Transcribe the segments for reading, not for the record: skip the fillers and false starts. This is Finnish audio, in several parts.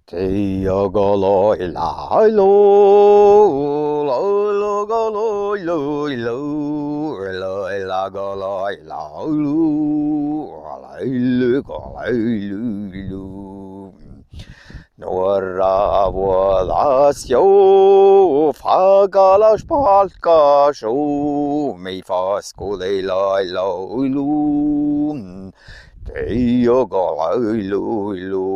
Teo go loi lai lo, loi lo go loi loi lo, loi la go loi lao lu, lai lu go lai lu lu. Några våras jo, fagala spalka sjo, mi fasko de lai lo lu, teo go lai lo lu.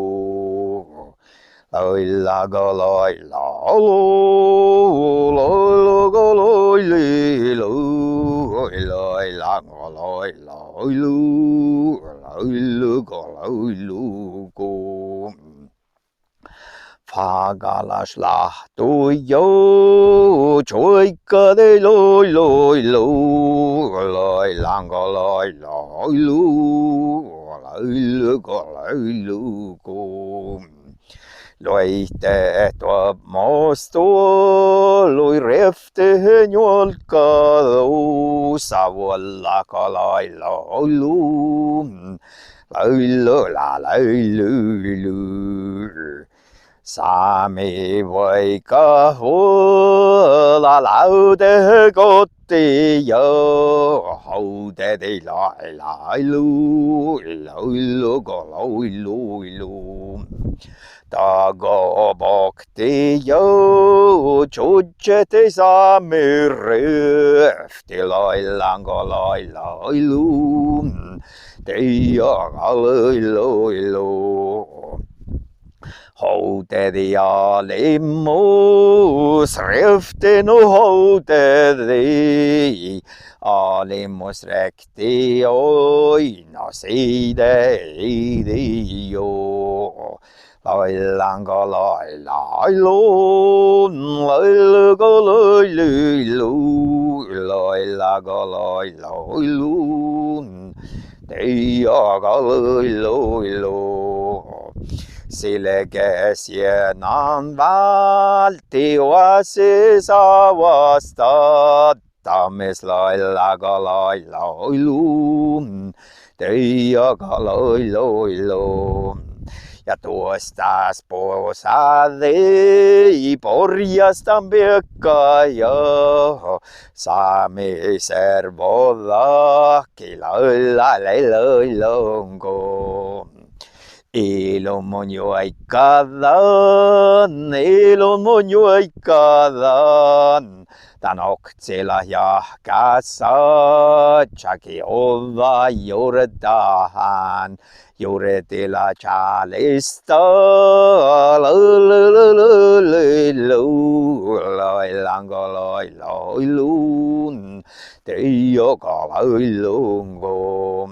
Loi la go loi la lo, loi lo go loi li lo, loi la go loi loi lu, loi lu go loi lu go. Fagala slahtu jo, tjoika de loi loi lo, loi la go loi loi lu, loi lu go loi lu go. Loite tuo mosto, loi refte njolkado, savolla kalai laulu, laulu la laulu. Sami vaikka huola laude kotti jo, haude de lai lailu, laulu ko lailu. Tago bokti jo, tjutjete sami röfti lailango lailu, teija lailu. Houtedi alimus, röften och houtedi, alimus räkti oina side idi jo. Lailango lailailu, lailugo lailu, lailago lailailu, teiaga lailu. Silkesjänän vältioasi savasta, tammislailaga lailailu, teiaga lailu. Ja tuosta sposadi porjastan piekka jo, Sami servolla kilailla leiloilonko. Ilon mun juikkadan, tän oksilla jahkassa, tjaki olla juurtahan, juuretilla tjalista, lailanko lailuun, teijoka lailunko.